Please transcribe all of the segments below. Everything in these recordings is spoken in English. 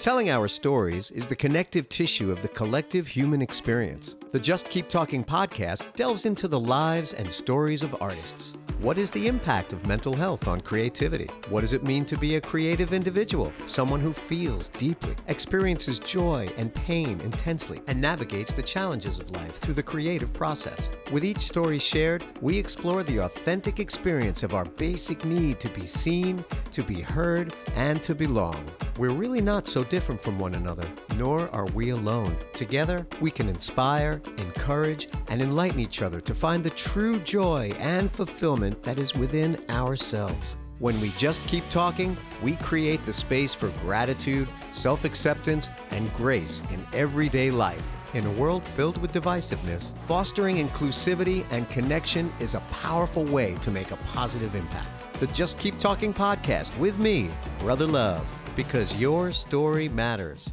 Telling our stories is the connective tissue of the collective human experience. The Just Keep Talking podcast delves into the lives and stories of artists. What is the impact of mental health on creativity? What does it mean to be a creative individual? Someone who feels deeply, experiences joy and pain intensely, and navigates the challenges of life through the creative process. With each story shared, we explore the authentic experience of our basic need to be seen, to be heard, and to belong. We're really not so different from one another, nor are we alone. Together, we can inspire, encourage, and enlighten each other to find the true joy and fulfillment that is within ourselves. When we just keep talking, we create the space for gratitude, self-acceptance, and grace in everyday life. In a world filled with divisiveness, fostering inclusivity and connection is a powerful way to make a positive impact. The Just Keep Talking podcast with me, Brother Love, because your story matters.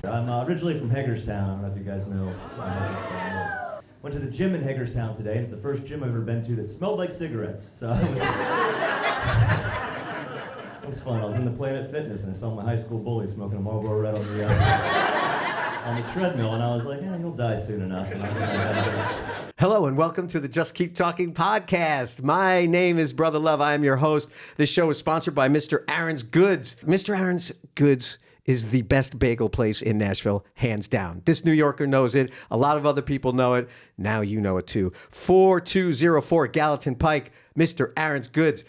I'm originally from Hagerstown. I don't know if you guys know Hagerstown. Went to the gym in Hagerstown today. It's the first gym I've ever been to that smelled like cigarettes. So it was fun. I was in the Planet Fitness and I saw my high school bully smoking a Marlboro Red on the treadmill, and I was like, "Yeah, you'll die soon enough." Hello and welcome to the Just Keep Talking podcast. My name is Brother Love. I am your host. This show is sponsored by Mr. Aaron's Goods. Mr. Aaron's Goods is the best bagel place in Nashville, hands down. This New Yorker knows it. A lot of other people know it. Now you know it too. 4204 Gallatin Pike, Mr. Aaron's Goods.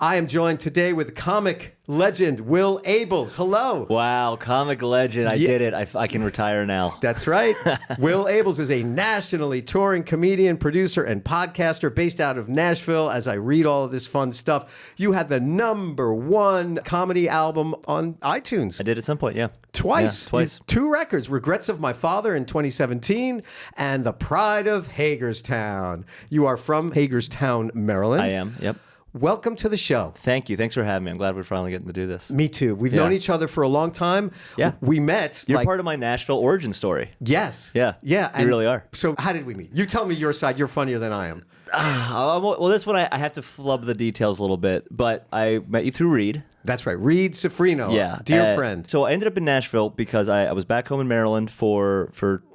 I am joined today with comic legend Will Abeles. Hello. Wow, comic legend. I did it. I can retire now. That's right. Will Abeles is a nationally touring comedian, producer, and podcaster based out of Nashville. As I read all of this fun stuff, you had the #1 comedy album on iTunes. I did at some point, yeah. Twice. Yeah, twice. 2 records, Regrets of My Father in 2017 and The Pride of Hagerstown. You are from Hagerstown, Maryland. I am, yep. Welcome to the show. Thank you. Thanks for having me. I'm glad we're finally getting to do this. Me too. We've known each other for a long time. Yeah. We met. You're part of my Nashville origin story. Yes. Yeah. Yeah. You really are. So how did we meet? You tell me your side. You're funnier than I am. Well, this one I have to flub the details a little bit, but I met you through Reid. That's right. Reid Cifrino. Yeah. Dear friend. So I ended up in Nashville because I was back home in Maryland for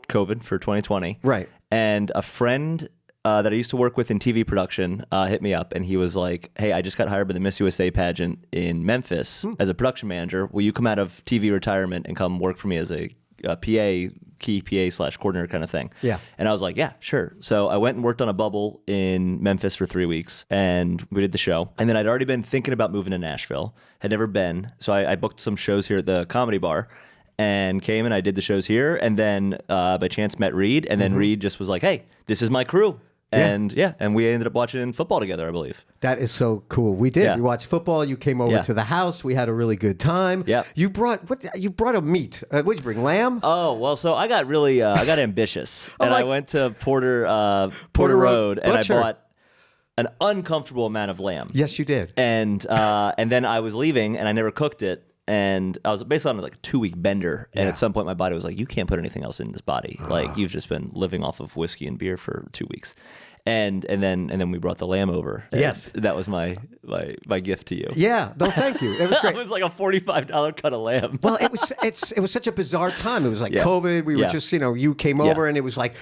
COVID, for 2020. Right. And a friend that I used to work with in TV production hit me up, and he was like, "Hey, I just got hired by the Miss USA pageant in Memphis as a production manager. Will you come out of TV retirement and come work for me as a key PA/coordinator kind of thing?" Yeah. And I was like, "Yeah, sure." So I went and worked on a bubble in Memphis for 3 weeks, and we did the show. And then I'd already been thinking about moving to Nashville, had never been. So I booked some shows here at the Comedy Bar, and came and I did the shows here, and then by chance met Reid, and then Reid just was like, "Hey, this is my crew." And and we ended up watching football together, I believe. That is so cool. We did. Yeah. We watched football. You came over to the house. We had a really good time. Yeah. You brought a meat. What'd you bring? Lamb? Oh, well, so I got really I got ambitious, and I went to Porter Road, and Butcher. I bought an uncomfortable amount of lamb. Yes, you did. And then I was leaving, and I never cooked it. And I was basically on like a 2-week bender. And at some point, my body was like, "You can't put anything else in this body. Like, you've just been living off of whiskey and beer for 2 weeks." And then we brought the lamb over. Yes. That was my gift to you. Yeah. No, thank you. It was great. It was like a $45 cut of lamb. Well, it was such a bizarre time. It was like COVID. We were just, you came over and it was like,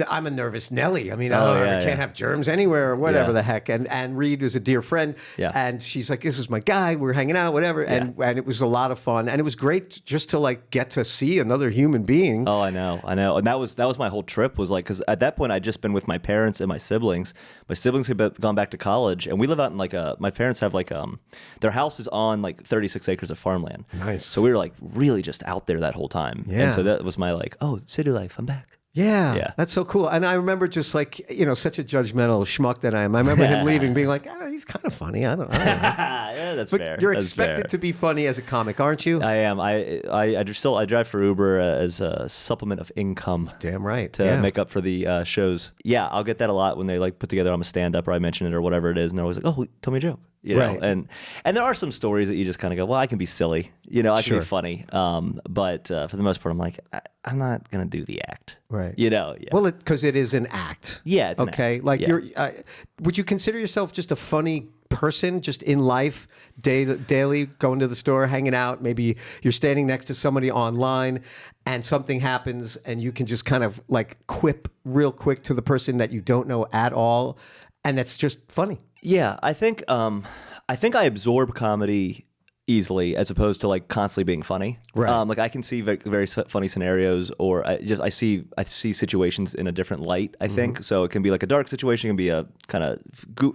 I'm a nervous Nelly. I mean, I can't have germs anywhere or whatever the heck. And Reid was a dear friend. Yeah. And she's like, "This is my guy. We're hanging out, whatever." And it was a lot of fun. And it was great just to like get to see another human being. Oh, I know. And that was my whole trip, was like, because at that point I'd just been with my parents and my siblings. My siblings had gone back to college, and we live out in like my parents have like their house is on like 36 acres of farmland. Nice. So we were like really just out there that whole time. Yeah. And so that was my like, oh, city life, I'm back. Yeah, that's so cool. And I remember just like, such a judgmental schmuck that I am. I remember him leaving being like, "He's kind of funny. I don't know." Yeah, that's but fair. You're that's expected fair. to be funny as a comic, aren't you? I am. I drive for Uber as a supplement of income. Damn right. To make up for the shows. Yeah, I'll get that a lot when they like put together I'm a stand-up or I mention it or whatever it is, and they're always like, "Oh, tell me a joke." Right. And there are some stories that you just kind of go, "Well, I can be silly, I can be funny." But for the most part, I'm like, I'm not gonna do the act. Right. Yeah. Well, because it is an act. Yeah. It's an okay. act. Like would you consider yourself just a funny person just in life, daily, going to the store, hanging out. Maybe you're standing next to somebody online and something happens and you can just kind of like quip real quick to the person that you don't know at all. And that's just funny. Yeah, I think I absorb comedy easily as opposed to like constantly being funny. Right. Like I can see very funny scenarios, or I see situations in a different light, I think. So it can be like a dark situation, it can be a kind of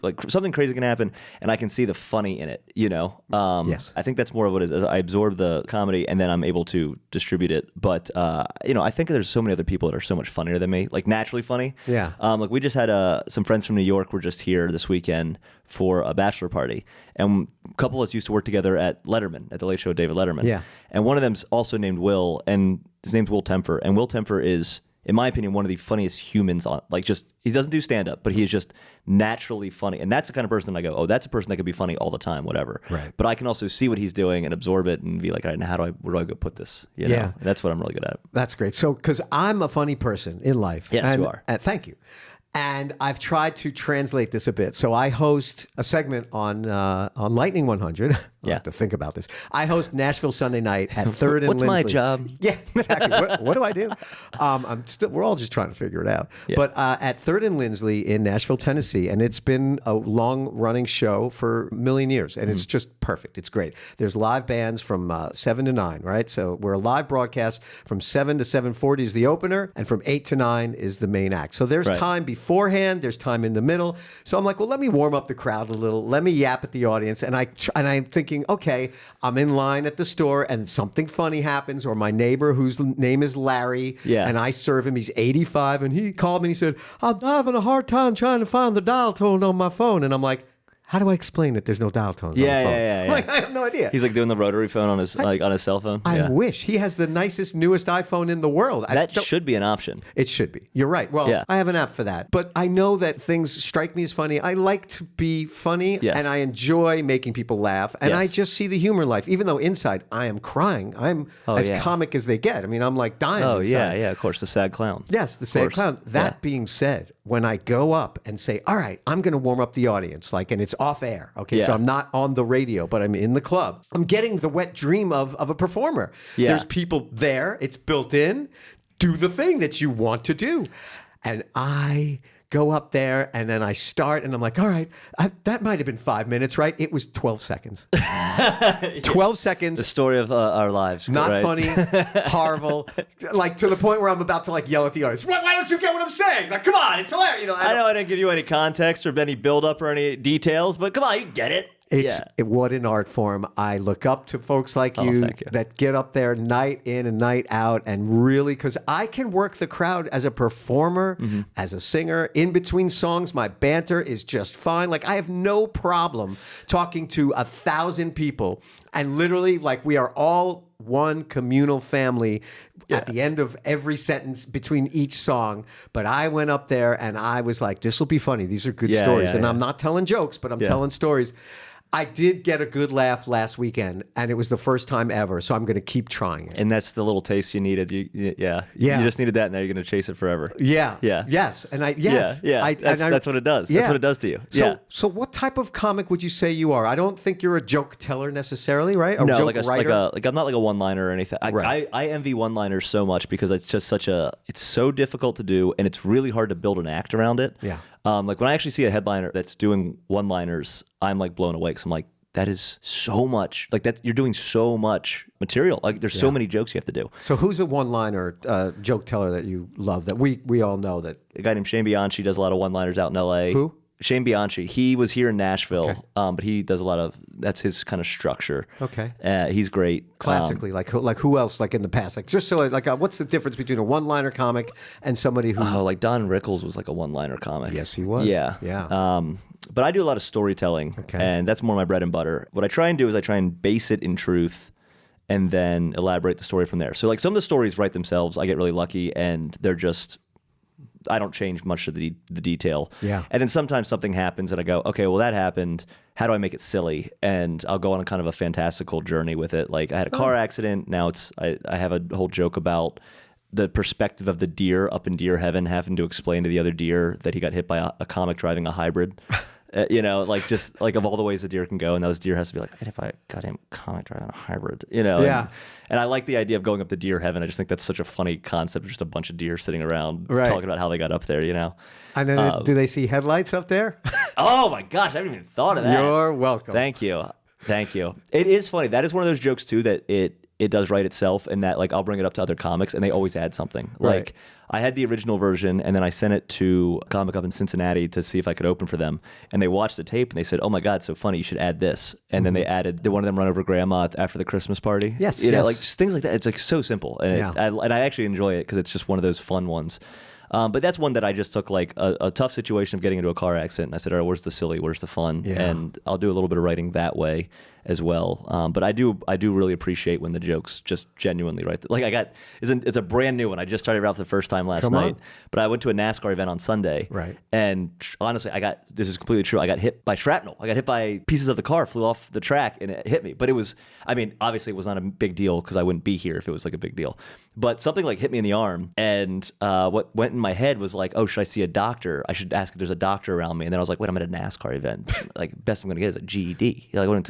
like something crazy can happen and I can see the funny in it, you know? Yes. I think that's more of what it is. I absorb the comedy and then I'm able to distribute it. But, you know, I think there's so many other people that are so much funnier than me, like naturally funny. Yeah. Like we just had some friends from New York were just here this weekend for a bachelor party. And a couple of us used to work together at Letterman, at the Late Show with David Letterman. Yeah. And one of them's also named Will, and his name's Will Temper. And Will Temper is, in my opinion, one of the funniest humans on, like just, he doesn't do stand-up, but he is just naturally funny. And that's the kind of person I go, oh, that's a person that could be funny all the time, whatever. Right. But I can also see what he's doing and absorb it and be like, all right, now where do I go put this? You know? Yeah. That's what I'm really good at. That's great. So, because I'm a funny person in life. Yes, you are. Thank you. And I've tried to translate this a bit. So I host a segment on Lightning 100. I have to think about this. I host Nashville Sunday Night at 3rd and What's Lindsley. my job? Yeah, exactly. What do I do? We're all just trying to figure it out. Yeah. But at 3rd and Lindsley in Nashville, Tennessee, and it's been a long-running show for a million years, and it's just perfect. It's great. There's live bands from 7 to 9, right? So we're a live broadcast from 7 to 7:40 is the opener, and from 8 to 9 is the main act. So there's time beforehand, there's time in the middle. So I'm like, well, let me warm up the crowd a little. Let me yap at the audience. And I'm thinking, okay, I'm in line at the store and something funny happens, or my neighbor whose name is Larry, and I serve him. He's 85, and he called me and he said, I'm having a hard time trying to find the dial tone on my phone. And I'm like, how do I explain that there's no dial tones on the phone? Yeah. Like, I have no idea. He's like doing the rotary phone on his on his cell phone. I wish. He has the nicest, newest iPhone in the world. That should be an option. It should be. You're right. Well, I have an app for that. But I know that things strike me as funny. I like to be funny, and I enjoy making people laugh. And I just see the humor in life. Even though inside I am crying, I'm as comic as they get. I mean, I'm like dying inside. Yeah, of course. The sad clown. Yes, the sad clown. That being said, when I go up and say, all right, I'm going to warm up the audience, and it's off air, okay? So I'm not on the radio, but I'm in the club. I'm getting the wet dream of a performer. Yeah. There's people there. It's built in. Do the thing that you want to do. And I go up there and then I start and I'm like, all right, that might have been 5 minutes, right? It was 12 seconds. 12 seconds. The story of our lives. Not funny, horrible, like to the point where I'm about to like yell at the audience. Why don't you get what I'm saying? Like, come on, it's hilarious. You know, I know I didn't give you any context or any build up or any details, but come on, you get it. What an art form. I look up to folks like you that get up there night in and night out and really, because I can work the crowd as a performer, as a singer. In between songs, my banter is just fine. Like I have no problem talking to 1,000 people and literally like we are all one communal family at the end of every sentence between each song. But I went up there and I was like, this will be funny. These are good stories. And I'm not telling jokes, but I'm telling stories. I did get a good laugh last weekend, and it was the first time ever, so I'm going to keep trying it. And that's the little taste you needed. You just needed that, and now you're going to chase it forever. That's what it does. That's what it does to you. So what type of comic would you say you are? I don't think you're a joke teller necessarily, right? No, joke writer? I'm not like a one-liner or anything. I envy one-liners so much because it's just it's so difficult to do, and it's really hard to build an act around it. Yeah. Like when I actually see a headliner that's doing one-liners, I'm like blown away because I'm like, that is so much. Like that, you're doing so much material. Like there's so many jokes you have to do. So who's a one-liner joke teller that you love that we all know that? A guy named Shane Bianchi does a lot of one-liners out in L.A. Who? Shane Bianchi. He was here in Nashville, but he does a lot of, that's his kind of structure. Okay. He's great. Classically, like who else, like in the past? Like just so, what's the difference between a one-liner comic and somebody who... Oh, like Don Rickles was like a one-liner comic. Yes, he was. Yeah. But I do a lot of storytelling, and that's more my bread and butter. What I try and do is I try and base it in truth and then elaborate the story from there. So like some of the stories write themselves. I get really lucky, and they're just... I don't change much of the detail. Yeah. And then sometimes something happens and I go, okay, well that happened. How do I make it silly? And I'll go on a kind of a fantastical journey with it. Like I had a car accident. Now I have a whole joke about the perspective of the deer up in deer heaven having to explain to the other deer that he got hit by a comic driving a hybrid. Like just like of all the ways a deer can go, and those deer has to be like, if I got him comic driving a hybrid, Yeah. And I like the idea of going up to deer heaven. I just think that's such a funny concept, just a bunch of deer sitting around talking about how they got up there, And then do they see headlights up there? Oh my gosh, I haven't even thought of that. You're welcome. Thank you. It is funny. That is one of those jokes too that it does write itself, and that like I'll bring it up to other comics and they always add something. Right. Like I had the original version and then I sent it to a comic up in Cincinnati to see if I could open for them, and they watched the tape and they said, "Oh my God, so funny! You should add this." And then they added one of them run over grandma after the Christmas party. Yes, like just things like that. It's like so simple, and I actually enjoy it because it's just one of those fun ones. But that's one that I just took like a tough situation of getting into a car accident, and I said, all right, where's the silly, where's the fun? Yeah. And I'll do a little bit of writing that way as well. But I do really appreciate when the jokes just genuinely right. Like it's a brand new one. I just started it out for the first time last night. But I went to a NASCAR event on Sunday. Right. And honestly, this is completely true. I got hit by shrapnel. I got hit by pieces of the car flew off the track and it hit me. But obviously it was not a big deal because I wouldn't be here if it was like a big deal. But something like hit me in the arm, and what went in my head was like, oh, should I see a doctor? I should ask if there's a doctor around me. And then I was like, wait, I'm at a NASCAR event. Like, best I'm gonna get is a GED. Like, I'm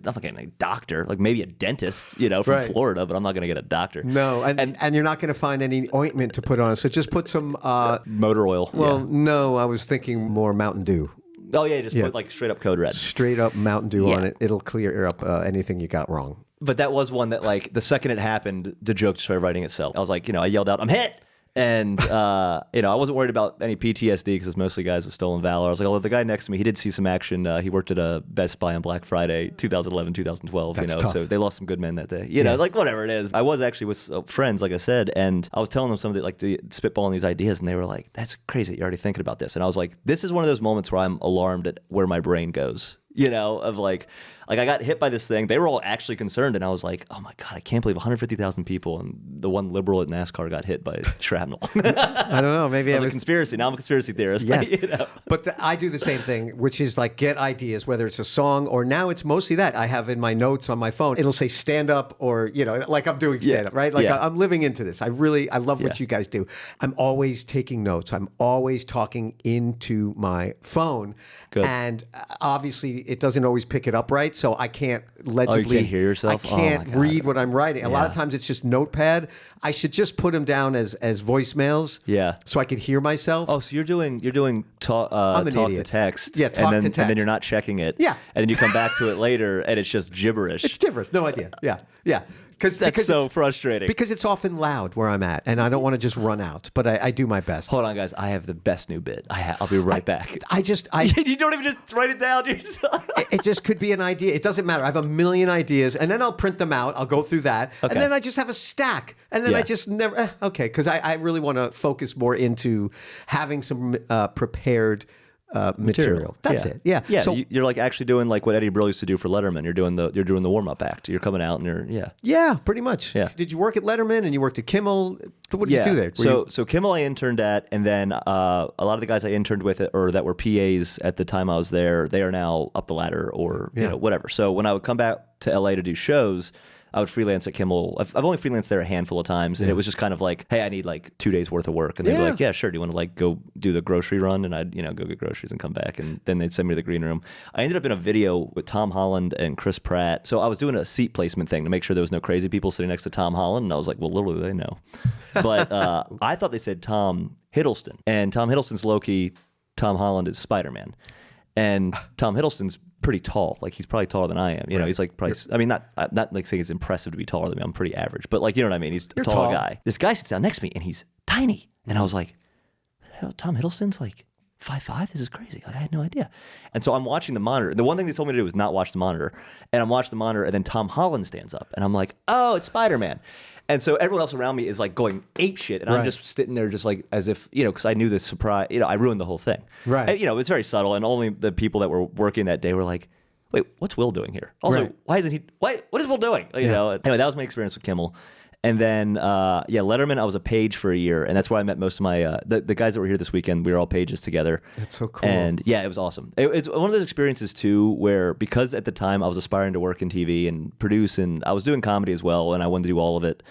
not getting a doctor. Like maybe a dentist, from Florida, but I'm not gonna get a doctor. No, and you're not gonna find any ointment to put on. So just put some motor oil. Well, no, I was thinking more Mountain Dew. Oh yeah, just put like straight up Code Red. Straight up Mountain Dew on it. It'll clear up anything you got wrong. But that was one that, like, the second it happened, the joke started writing itself. I was like, I yelled out, "I'm hit!" And, I wasn't worried about any PTSD because it's mostly guys with stolen valor. I was like, oh, the guy next to me, he did see some action. He worked at a Best Buy on Black Friday, 2011, 2012, That's tough. So they lost some good men that day. Like, whatever it is. I was actually with friends, like I said, and I was telling them something like the spitballing these ideas, and they were like, that's crazy, you're already thinking about this. And I was like, this is one of those moments where I'm alarmed at where my brain goes. Of like I got hit by this thing. They were all actually concerned, and I was like, oh my God, I can't believe 150,000 people and the one liberal at NASCAR got hit by shrapnel. I don't know. Maybe it was a conspiracy. Now I'm a conspiracy theorist. Yes. But I do the same thing, which is like get ideas, whether it's a song or now it's mostly that. I have in my notes on my phone, it'll say stand up or, like I'm doing stand up, right? Like I'm living into this. I love what you guys do. I'm always taking notes. I'm always talking into my phone. Good. And obviously it doesn't always pick it up right. So I can't legibly. Oh, you can't hear yourself? I can't read what I'm writing. A lot of times it's just notepad. I should just put them down as voicemails. Yeah. So I can hear myself. Oh, so you're doing talk to text. Yeah, talk to text. And then you're not checking it. Yeah. And then you come back to it later and it's just gibberish. It's gibberish. No idea. Yeah. Yeah. That's so frustrating. Because it's often loud where I'm at, and I don't want to just run out, but I do my best. Hold on, guys. I have the best new bit. I'll be right back. You don't even just write it down yourself. It just could be an idea. It doesn't matter. I have a million ideas, and then I'll print them out. I'll go through that, and then I just have a stack, and then I just never. Because I really want to focus more into having some prepared material. That's it. Yeah. Yeah. So you're like actually doing like what Eddie Brill used to do for Letterman. You're doing the warm-up act. You're coming out and Yeah, pretty much. Yeah. Did you work at Letterman and you worked at Kimmel? What did you do there? So Kimmel I interned at, and then a lot of the guys I interned with or that were PAs at the time I was there, they are now up the ladder or whatever. So when I would come back to LA to do shows, I would freelance at Kimmel. I've only freelanced there a handful of times, and it was just kind of like, hey, I need like 2 days worth of work, and they'd be like, yeah, sure. Do you want to like go do the grocery run? And I'd go get groceries and come back, and then they'd send me to the green room. I ended up in a video with Tom Holland and Chris Pratt. So I was doing a seat placement thing to make sure there was no crazy people sitting next to Tom Holland, and I was like, well, little do they know. But I thought they said Tom Hiddleston, and Tom Hiddleston's Loki. Tom Holland is Spider-Man, and Tom Hiddleston's pretty tall. Like he's probably taller than I am. He's like probably. I mean, not like saying it's impressive to be taller than me. I'm pretty average, but like you know what I mean. He's a tall guy. This guy sits down next to me and he's tiny, and I was like, hell, Tom Hiddleston's like 5'5". This is crazy. Like I had no idea. And so I'm watching the monitor. The one thing they told me to do was not watch the monitor, and I'm watching the monitor, and then Tom Holland stands up, and I'm like, oh, it's Spider-Man. And so everyone else around me is like going ape shit, and I'm just sitting there just like as if, because I knew this surprise, I ruined the whole thing. Right. And, it's very subtle, and only the people that were working that day were like, wait, what's Will doing here? Also, why isn't he, what is Will doing? Anyway, that was my experience with Kimmel. And then, Letterman, I was a page for a year, and that's where I met most of my, the guys that were here this weekend, we were all pages together. That's so cool. And yeah, it was awesome. It's one of those experiences too, where because at the time I was aspiring to work in TV and produce, and I was doing comedy as well, and I wanted to do all of it,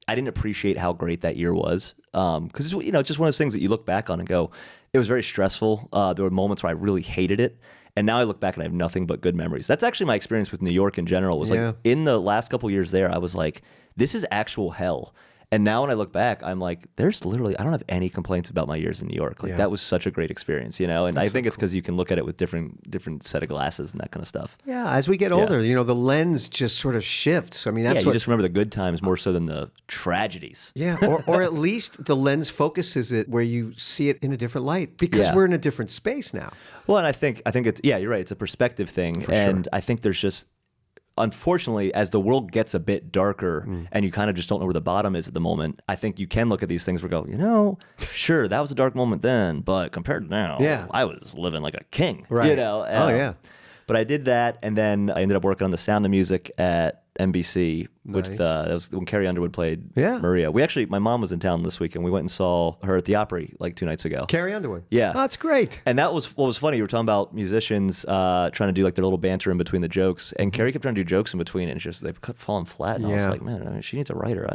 I didn't appreciate how great that year was. Because it's just one of those things that you look back on and go, It was very stressful. There were moments where I really hated it. And now I look back and I have nothing but good memories. That's actually my experience with New York in general. Was like in the last couple years there, I was like, this is actual hell. And now when I look back, I'm like, there's literally, I don't have any complaints about my years in New York. Like that was such a great experience, you know? And I think it's because you can look at it with different set of glasses and that kind of stuff. Yeah, as we get older, you know, the lens just sort of shifts. I mean, that's you just remember the good times more so than the tragedies. Yeah, or at least the lens focuses it where you see it in a different light because we're in a different space now. Well, and I think it's, you're right. It's a perspective thing. And I think there's just, unfortunately, as the world gets a bit darker and you kind of just don't know where the bottom is at the moment, I think you can look at these things where go, you know, sure, that was a dark moment then, but compared to now, I was living like a king, you know? But I did that, and then I ended up working on The Sound of Music at NBC, which that was when Carrie Underwood played Maria. My mom was in town this week, and we went and saw her at the Opry like 2 nights ago. Carrie Underwood. Yeah. Oh, that's great. And that was what was funny. You were talking about musicians trying to do like their little banter in between the jokes, and Carrie kept trying to do jokes in between, and they kept falling flat. And I was like, man, I mean, she needs a writer.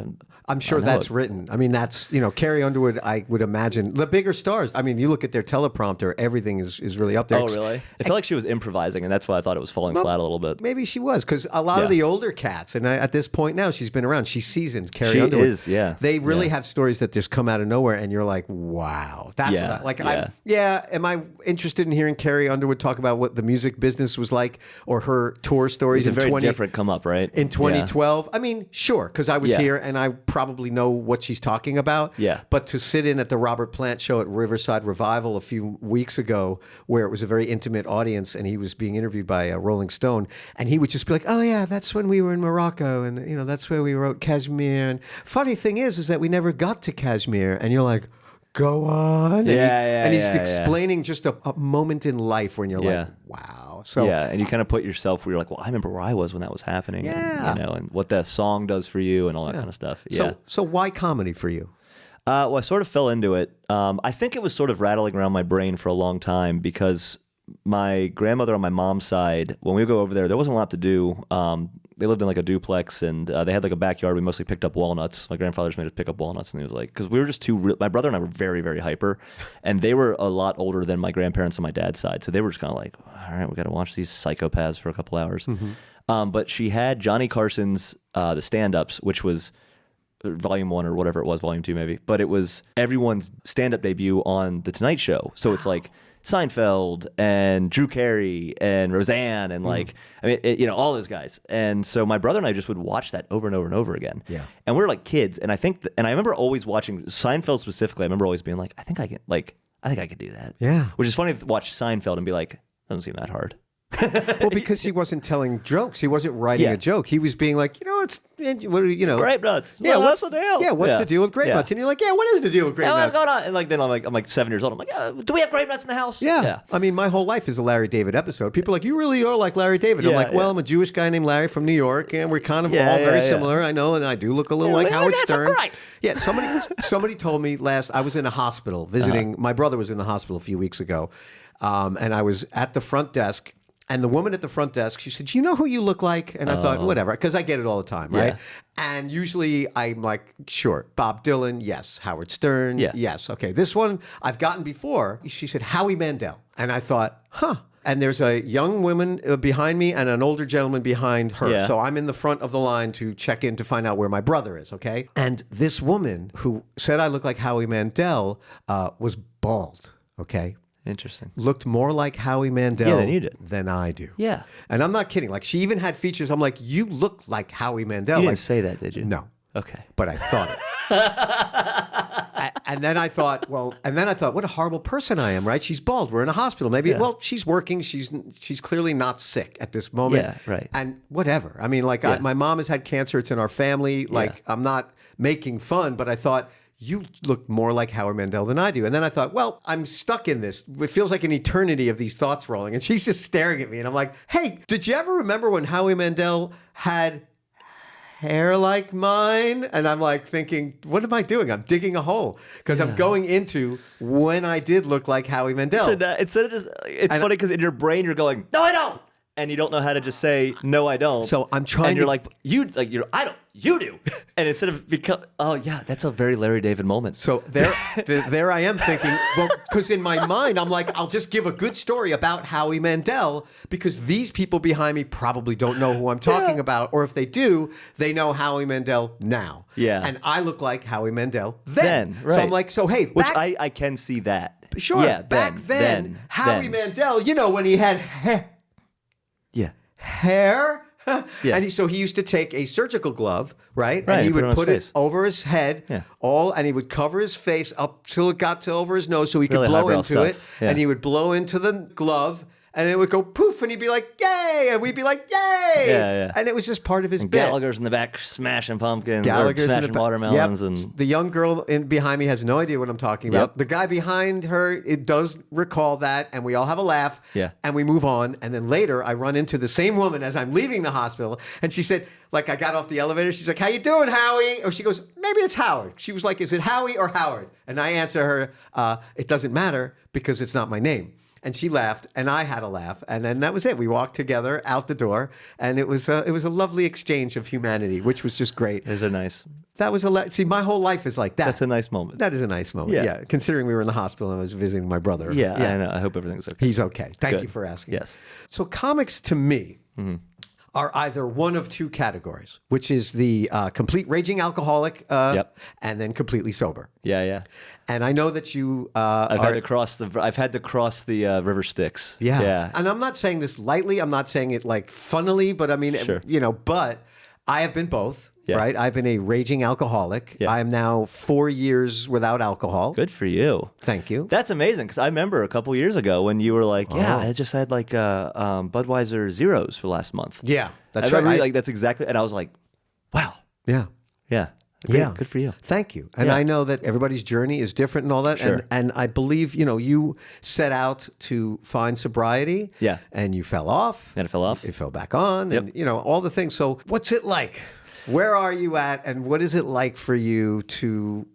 I'm sure that's written. I mean, that's, you know, Carrie Underwood, I would imagine, the bigger stars. I mean, you look at their teleprompter, everything is really up there. Oh, really? I felt like she was improvising, and that's why I thought it was falling flat a little bit. Maybe she was, because a lot of the older cats, and at this point now, she's been around. She's seasoned. Carrie Underwood. She is, yeah. They really have stories that just come out of nowhere, and you're like, wow. That's what am I interested in hearing Carrie Underwood talk about what the music business was like, or her tour stories? It's a very different come up, right? In 2012. I mean, sure, because I was here, and I probably know what she's talking about. Yeah. But to sit in at the Robert Plant show at Riverside Revival a few weeks ago, where it was a very intimate audience, and he was being interviewed by Rolling Stone, and he would just be like, oh yeah, that's when we were in Morocco, and you know, that's where we wrote Kashmir. And funny thing is that we never got to Kashmir. And you're like, go on. And he's explaining just a moment in life when you're like, wow. So and you kind of put yourself where you're like, well, I remember where I was when that was happening. And, you know, and what that song does for you and all that kind of stuff. So why comedy for you? Well, I sort of fell into it. I think it was sort of rattling around my brain for a long time because my grandmother on my mom's side, when we would go over there wasn't a lot to do. They lived in like a duplex, and they had like a backyard. We mostly picked up walnuts. My grandfather just made us pick up walnuts, and he was like, because we were just my brother and I were very, very hyper, and they were a lot older than my grandparents on my dad's side. So they were just kind of like, all right, we got to watch these psychopaths for a couple hours. But she had Johnny Carson's The Stand-Ups, which was volume 1 or whatever it was, volume 2 maybe. But it was everyone's stand-up debut on The Tonight Show. So it's like Seinfeld and Drew Carey and Roseanne and like, I mean, you know, all those guys. And so my brother and I just would watch that over and over and over again. Yeah. And we were like kids. And I think, and I remember always watching Seinfeld specifically. I remember always being like, I think I could do that. Yeah. Which is funny to watch Seinfeld and be like, doesn't seem that hard. Well, because he wasn't telling jokes. He wasn't writing a joke. He was being like, you know, grape nuts. Yeah, what's the deal? Yeah, what's the deal with grape nuts? And you're like, yeah, what is the deal with grape nuts? What's going on? And like then I'm like 7 years old. I'm like, do we have grape nuts in the house? Yeah. I mean, my whole life is a Larry David episode. People are like, you really are like Larry David. I'm like, well, I'm a Jewish guy named Larry from New York, and we're kind of all very similar. I know, and I do look a little like Howard Stern. Yeah, somebody told me I was in a hospital visiting. My brother was in the hospital a few weeks ago, and I was at the front desk. And the woman at the front desk, she said, do you know who you look like? And I thought, whatever, because I get it all the time, right? And usually I'm like, sure, Bob Dylan, yes. Howard Stern, yes. Okay, this one I've gotten before. She said, Howie Mandel. And I thought, huh. And there's a young woman behind me and an older gentleman behind her. Yeah. So I'm in the front of the line to check in to find out where my brother is, okay? And this woman who said I look like Howie Mandel was bald, okay? Interesting. Looked more like Howie Mandel than I do. Yeah. And I'm not kidding. Like, she even had features. I'm like, you look like Howie Mandel. You didn't say that, did you? No. Okay. But I thought it. And then I thought, what a horrible person I am, right? She's bald. We're in a hospital. Maybe, she's working. She's clearly not sick at this moment. Yeah, right. And whatever. I mean, like, my mom has had cancer. It's in our family. Like, I'm not making fun, but I thought, you look more like Howard Mandel than I do. And then I thought, well, I'm stuck in this. It feels like an eternity of these thoughts rolling. And she's just staring at me. And I'm like, hey, did you ever remember when Howie Mandel had hair like mine? And I'm like thinking, what am I doing? I'm digging a hole. Because I'm going into when I did look like Howie Mandel. So it's funny because in your brain, you're going, no, I don't. and you don't know how to just say, no, I don't. So I'm trying and you're to- I don't, you do. And instead of oh yeah, that's a very Larry David moment. So there I am thinking, well, because in my mind, I'm like, I'll just give a good story about Howie Mandel because these people behind me probably don't know who I'm talking about. Or if they do, they know Howie Mandel now. Yeah. And I look like Howie Mandel then. Right. So I'm like, so hey, Which I can see that. Sure. Yeah, back then, Howie Mandel, you know, when he had hair. Yeah. And so he used to take a surgical glove, right? Right, And he put it would on put his it face. over his head, Yeah. and he would cover his face up till it got to over his nose so he could Really blow highbrow into it. stuff. Yeah. And he would blow into the glove, and it would go poof, and he'd be like, yay! And we'd be like, yay! Yeah. And it was just part of his And bit. Gallagher's in the back smashing pumpkins, Gallagher's or in smashing the watermelons, Yep. and The young girl behind me has no idea what I'm talking about. Yep. The guy behind her, it does recall that, and we all have a laugh. Yeah. And we move on, and then later I run into the same woman as I'm leaving the hospital, and she said, like I got off the elevator, she's like, "How you doing, Howie?" Or she goes, "Maybe it's Howard." She was like, "Is it Howie or Howard?" And I answer her, "It doesn't matter because it's not my name." And she laughed, and I had a laugh, and then that was it. We walked together out the door, and it was a lovely exchange of humanity, which was just great. those are nice. That was see, my whole life is like that. That's a nice moment. That is a nice moment. Yeah. Yeah. Considering we were in the hospital and I was visiting my brother. Yeah, I know. I hope everything's okay. He's okay. Thank Good. you for asking. Yes. So comics to me are either one of two categories, which is the complete raging alcoholic Yep. and then completely sober. Yeah. And I know that you I've had to cross the river Styx. Yeah. And I'm not saying this lightly. I'm not saying it like funnily, but I mean, Sure. but I have been both. Yeah. Right. I've been a raging alcoholic. Yeah. I am now 4 years without alcohol. Good for you. Thank you. That's amazing because I remember a couple years ago when you were like, "Yeah, I just had like Budweiser zeros for last month." Yeah, that's I remember right. like that's exactly, and I was like, "Wow, Yeah. yeah, Yeah. good for you." Thank you. And Yeah. I know that everybody's journey is different and all that. Sure. And I believe, you set out to find sobriety. Yeah. And you fell off. And it fell off. It fell back on. Yep. And, all the things. So what's it like? Where are you at? And what is it like for you to,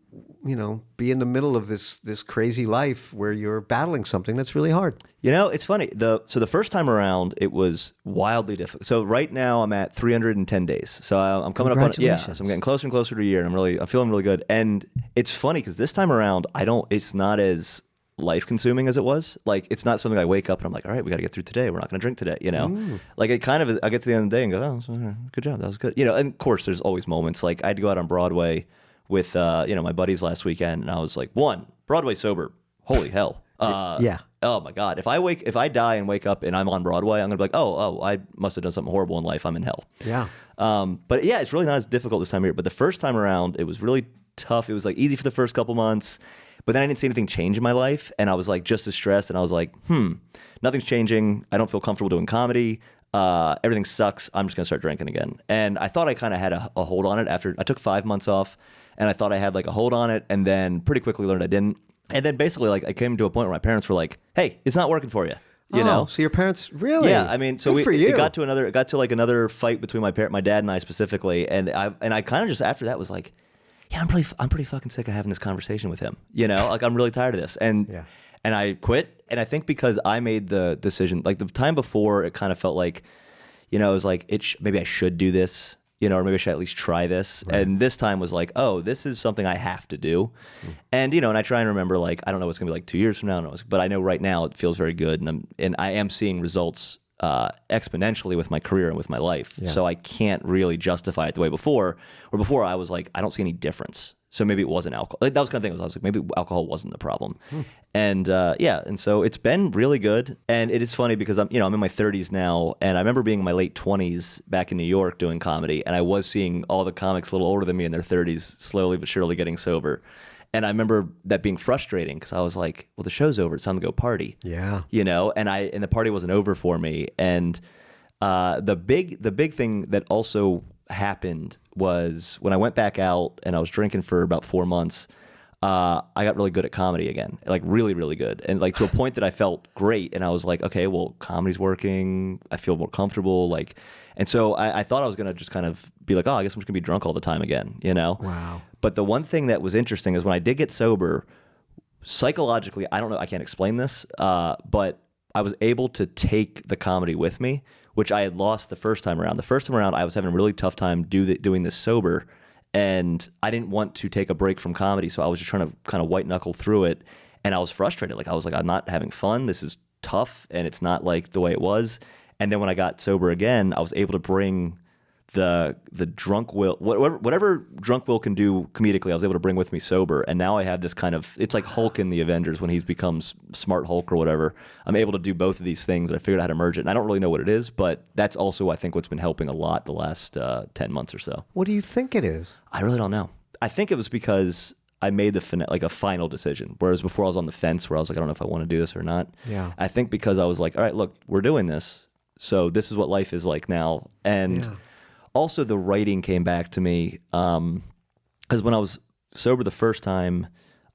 be in the middle of this crazy life where you're battling something that's really hard? It's funny. So the first time around, it was wildly difficult. So right now I'm at 310 days. So I'm coming up on So I'm getting closer and closer to a year. And I'm feeling really good. And it's funny because this time around, it's not as life consuming as it was. Like it's not something I wake up and I'm like, all right, we got to get through today. We're not going to drink today. Like it kind of is. I get to the end of the day and go, oh, good job, that was good. And of course there's always moments like I had to go out on Broadway with my buddies last weekend, and I was like, Broadway sober, holy hell. Yeah. Oh my God. If I die and wake up and I'm on Broadway, I'm gonna be like, oh, I must have done something horrible in life. I'm in hell. Yeah. But yeah, it's really not as difficult this time of year. But the first time around, it was really tough. It was like easy for the first couple months. But then I didn't see anything change in my life, and I was like just as stressed, and I was like, nothing's changing. I don't feel comfortable doing comedy. Everything sucks. I'm just gonna start drinking again. And I thought I kind of had a hold on it after I took 5 months off, and I thought I had like a hold on it, and then pretty quickly learned I didn't. And then basically like I came to a point where my parents were like, "Hey, it's not working for you." So your parents really? Yeah, I mean, so Good for you. it got to another fight between my dad and I specifically, and I kind of just after that was like, yeah, I'm pretty fucking sick of having this conversation with him. Like I'm really tired of this, and I quit. And I think because I made the decision, like the time before, it kind of felt like, it was like maybe I should do this, or maybe I should at least try this. Right. And this time was like, oh, this is something I have to do. And and I try and remember like I don't know what's gonna be like 2 years from now, but I know right now it feels very good, and I am seeing results exponentially with my career and with my life. Yeah. So I can't really justify it the way before. Or before I was like, I don't see any difference. So maybe it wasn't alcohol. Like, that was kind of thing. I was like, maybe alcohol wasn't the problem. And and so it's been really good. And it is funny because I'm in my 30s now, and I remember being in my late 20s back in New York doing comedy, and I was seeing all the comics a little older than me in their 30s slowly but surely getting sober. And I remember that being frustrating because I was like, well, the show's over. It's time to go party. Yeah. And the party wasn't over for me. And the big thing that also happened was when I went back out and I was drinking for about 4 months, I got really good at comedy again, like really, really good. And like to a point that I felt great. And I was like, okay, well, comedy's working. I feel more comfortable. And so I thought I was going to just kind of be like, oh, I guess I'm just going to be drunk all the time again, Wow. But the one thing that was interesting is when I did get sober, psychologically, I don't know, I can't explain this, but I was able to take the comedy with me, which I had lost the first time around. The first time around, I was having a really tough time doing this sober, and I didn't want to take a break from comedy, so I was just trying to kind of white knuckle through it, and I was frustrated. Like I was like, I'm not having fun. This is tough, and it's not like the way it was. And then when I got sober again, I was able to bring the drunk Will, whatever drunk Will can do comedically, I was able to bring with me sober. And now I have this kind of, it's like Hulk in the Avengers when he's becomes Smart Hulk or whatever. I'm able to do both of these things, and I figured out how to merge it. And I don't really know what it is, but that's also, I think, what's been helping a lot the last 10 months or so. What do you think it is? I really don't know. I think it was because I made a final decision, whereas before I was on the fence where I was like, I don't know if I want to do this or not. Yeah. I think because I was like, all right, look, we're doing this, so this is what life is like now. And also the writing came back to me, because when I was sober the first time,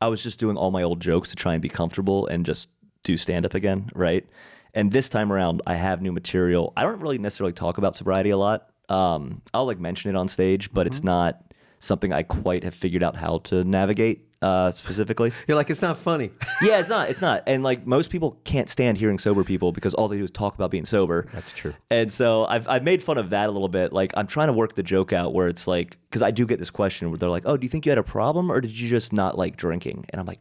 I was just doing all my old jokes to try and be comfortable and just do stand-up again, right? And this time around, I have new material. I don't really necessarily talk about sobriety a lot. I'll like mention it on stage, but it's not something I quite have figured out how to navigate specifically. You're like, it's not funny. Yeah, it's not. And like most people can't stand hearing sober people because all they do is talk about being sober. That's true. And so I've made fun of that a little bit. Like I'm trying to work the joke out where it's like, because I do get this question where they're like, oh, do you think you had a problem or did you just not like drinking? And I'm like,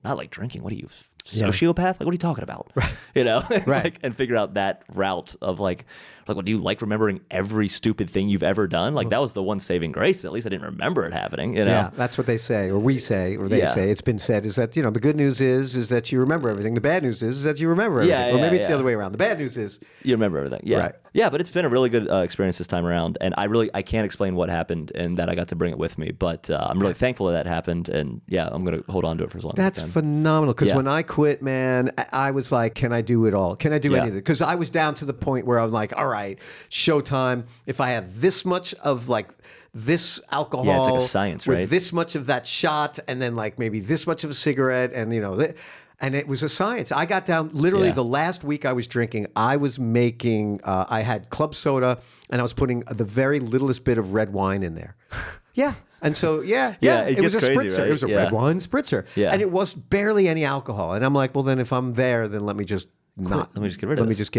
not like drinking? What are you, sociopath? Like, what are you talking about? Right. You know? Right. Like, and figure out that route of like, what do you like remembering every stupid thing you've ever done? Like that was the one saving grace. At least I didn't remember it happening, you know? Yeah, that's what they say, or we say, or they say. It's been said is that, you know, the good news is that you remember everything. The bad news is that you remember everything. Or maybe it's the other way around. The bad news is you remember everything. Yeah. Right. Yeah, but it's been a really good experience this time around. And I can't explain what happened and that I got to bring it with me. But I'm really thankful that happened. And yeah, I'm going to hold on to it for as long as I can. That's phenomenal. Because when I quit, man, I was like, can I do it all? Can I do anything? Because I was down to the point where I'm like, all right, showtime. If I have this much of like this alcohol, yeah, it's like a science, with right? this much of that shot, and then like maybe this much of a cigarette, and you know, and it was a science. I got down literally the last week I was drinking. I was making, I had club soda, and I was putting the very littlest bit of red wine in there. Yeah. And so, it was a crazy, spritzer. right? It was a red wine spritzer. Yeah. And it was barely any alcohol. And I'm like, well, then if I'm there, then let me just Let me just get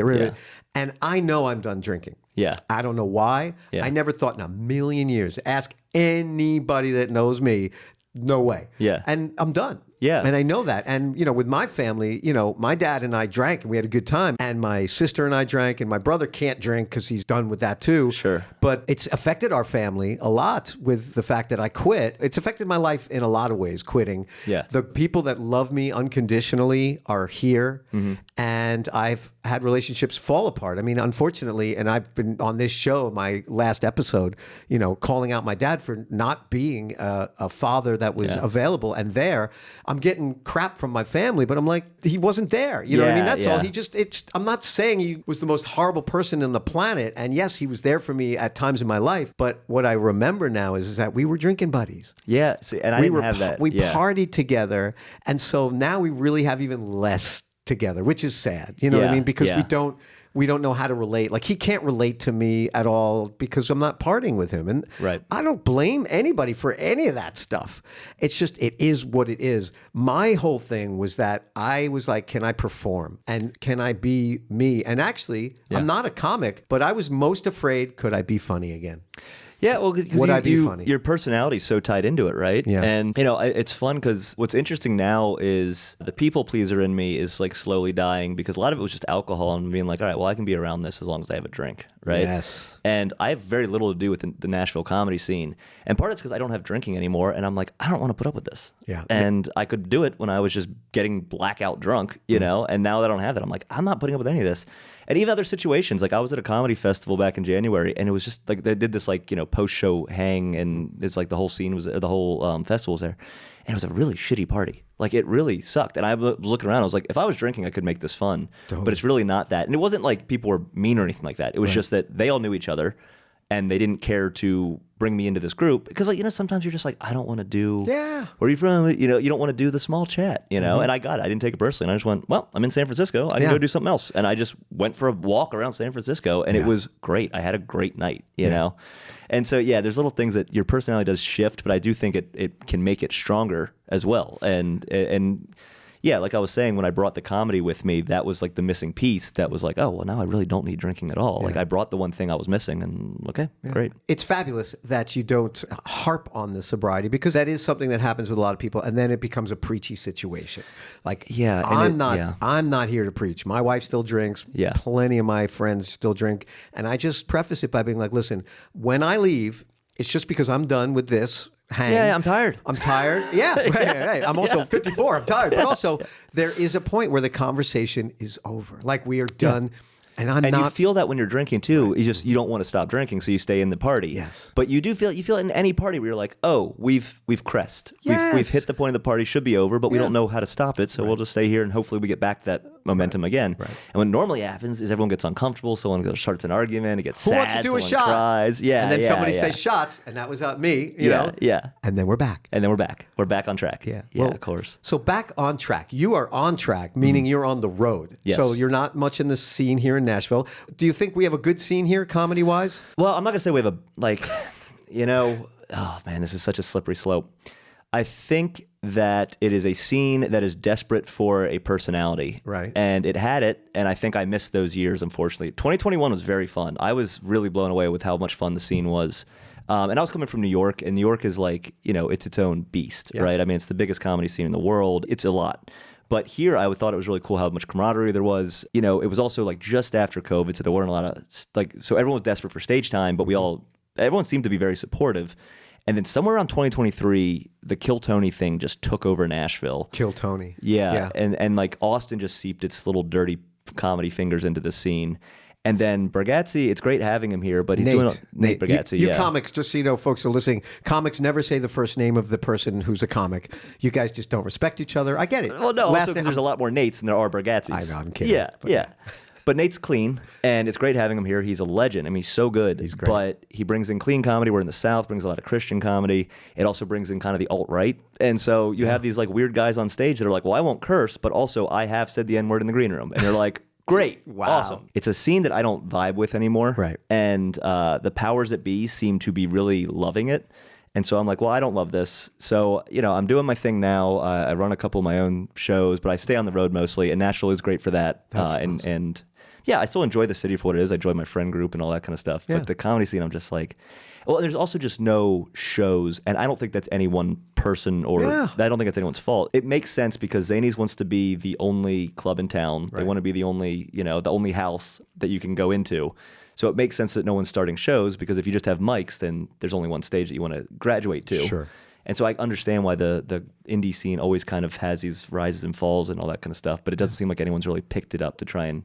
rid of it. And I know I'm done drinking. Yeah. I don't know why. Yeah. I never thought in a million years. Ask anybody that knows me. No way. Yeah. And I'm done. Yeah. And I know that. And, you know, with my family, you know, my dad and I drank and we had a good time. And my sister and I drank, and my brother can't drink because he's done with that too. Sure. But it's affected our family a lot with the fact that I quit. It's affected my life in a lot of ways, quitting. Yeah. The people that love me unconditionally are here. Mm-hmm. And I've had relationships fall apart. I mean, unfortunately, and I've been on this show, my last episode, you know, calling out my dad for not being a father that was available and there. I'm getting crap from my family, but I'm like, he wasn't there. You know what I mean? That's all. I'm not saying he was the most horrible person on the planet. And yes, he was there for me at times in my life. But what I remember now is that we were drinking buddies. Yeah. See, and I didn't have that. We partied together. And so now we really have even less together, which is sad. You know what I mean? Because we don't know how to relate. Like, he can't relate to me at all because I'm not partying with him. And I don't blame anybody for any of that stuff. It's just, it is what it is. My whole thing was that I was like, can I perform? And can I be me? And actually, I'm not a comic, but I was most afraid, could I be funny again? Yeah, well, because your personality is so tied into it, right? Yeah. And, you know, it's fun because what's interesting now is the people pleaser in me is like slowly dying because a lot of it was just alcohol and being like, all right, well, I can be around this as long as I have a drink, right? Yes. And I have very little to do with the Nashville comedy scene. And part of it's because I don't have drinking anymore. And I'm like, I don't want to put up with this. Yeah. And I could do it when I was just getting blackout drunk, you know? And now that I don't have that, I'm like, I'm not putting up with any of this. And even other situations, like I was at a comedy festival back in January, and it was just like they did this like, you know, post-show hang, and it's like the whole scene was, the whole festival was there, and it was a really shitty party. Like it really sucked. And I was looking around, I was like, if I was drinking, I could make this fun, but it's really not that. And it wasn't like people were mean or anything like that. It was just that they all knew each other, and they didn't care to bring me into this group because, like, you know, sometimes you're just like, I don't want to do. Yeah. Where are you from? You know, you don't want to do the small chat. You know, and I got it. I didn't take it personally. And I just went, well, I'm in San Francisco. I can go do something else. And I just went for a walk around San Francisco, and it was great. I had a great night. You know, and so there's little things that your personality does shift, but I do think it can make it stronger as well. And yeah, like I was saying, when I brought the comedy with me, that was like the missing piece. That was like, oh, well, now I really don't need drinking at all. Like I brought the one thing I was missing, and okay, great. It's fabulous that you don't harp on the sobriety, because that is something that happens with a lot of people, and then it becomes a preachy situation. Like, I'm not here to preach. My wife still drinks. Yeah. Plenty of my friends still drink, and I just preface it by being like, listen, when I leave, it's just because I'm done with this hang. Yeah, I'm tired. I'm tired. Yeah. Hey, I'm also 54. I'm tired. But also, there is a point where the conversation is over. Like, we are done. And you feel that when you're drinking too. You don't want to stop drinking, so you stay in the party. Yes. But you feel it in any party where you're like, oh, we've crest. Yes. We've hit the point of the party should be over, but we don't know how to stop it, so we'll just stay here and hopefully we get back that momentum again. Right. And what normally happens is everyone gets uncomfortable, someone starts an argument, it gets sad, wants to do a shot? Cries. Yeah. And then somebody says shots, and that was me, you know? Yeah. And then we're back. We're back on track. Yeah. Yeah, Well, of course. So back on track. You are on track, meaning you're on the road. Yes. So you're not much in the scene here in Nashville. Do you think we have a good scene here, comedy-wise? Well, I'm not going to say we have oh man, this is such a slippery slope. I think that it is a scene that is desperate for a personality. Right. And it had it, and I think I missed those years, unfortunately. 2021 was very fun. I was really blown away with how much fun the scene was. And I was coming from New York, and New York is like, it's its own beast, right? I mean, it's the biggest comedy scene in the world. It's a lot. But here, I thought it was really cool how much camaraderie there was. It was also like just after COVID, so there weren't a lot of so everyone was desperate for stage time, but everyone seemed to be very supportive. And then somewhere around 2023, the Kill Tony thing just took over Nashville. Kill Tony. Yeah. And like Austin just seeped its little dirty comedy fingers into the scene. And then Bargatze, it's great having him here, but he's doing Nate Bargatze. You comics, just so you know, folks are listening. Comics never say the first name of the person who's a comic. You guys just don't respect each other. I get it. Well, no, also because there's a lot more Nates than there are Bargatzes. I know, I'm kidding. Yeah. But Nate's clean, and it's great having him here. He's a legend. I mean, he's so good. He's great. But he brings in clean comedy. We're in the South, brings a lot of Christian comedy. It also brings in kind of the alt-right. And so you have these like weird guys on stage that are like, well, I won't curse, but also I have said the N-word in the green room. And you're like, great. Wow. Awesome. It's a scene that I don't vibe with anymore. Right. And the powers that be seem to be really loving it. And so I'm like, well, I don't love this. So, I'm doing my thing now. I run a couple of my own shows, but I stay on the road mostly. And Nashville is great for that. Awesome. And yeah, I still enjoy the city for what it is. I enjoy my friend group and all that kind of stuff. Yeah. But the comedy scene, I'm just like, well, there's also just no shows. And I don't think that's any one person I don't think it's anyone's fault. It makes sense because Zanies wants to be the only club in town. Right. They want to be the only, the only house that you can go into. So it makes sense that no one's starting shows because if you just have mics, then there's only one stage that you want to graduate to. Sure. And so I understand why the indie scene always kind of has these rises and falls and all that kind of stuff. But it doesn't seem like anyone's really picked it up to try and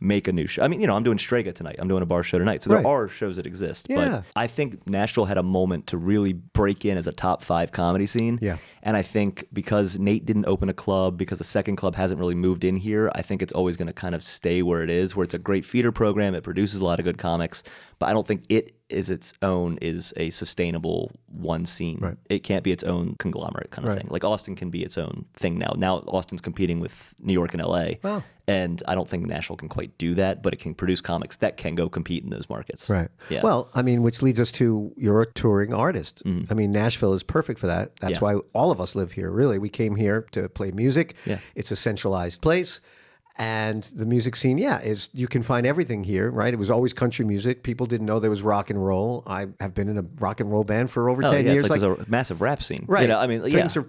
make a new show. I mean, I'm doing Strega tonight. I'm doing a bar show tonight. So there are shows that exist. Yeah. But I think Nashville had a moment to really break in as a top 5 comedy scene. Yeah. And I think because Nate didn't open a club, because the second club hasn't really moved in here, I think it's always going to kind of stay where it is, where it's a great feeder program. It produces a lot of good comics. But I don't think it is a sustainable one scene. Right. It can't be its own conglomerate kind of thing. Like Austin can be its own thing now. Now Austin's competing with New York and LA. Wow. And I don't think Nashville can quite do that, but it can produce comics that can go compete in those markets. Right. Yeah. Well, I mean, which leads us to you're a touring artist. I mean, Nashville is perfect for that. That's why all of us live here, really. We came here to play music. Yeah. It's a centralized place. And the music scene, is you can find everything here, right? It was always country music. People didn't know there was rock and roll. I have been in a rock and roll band for over 10 years. It's like there's a massive rap scene. Right. I mean,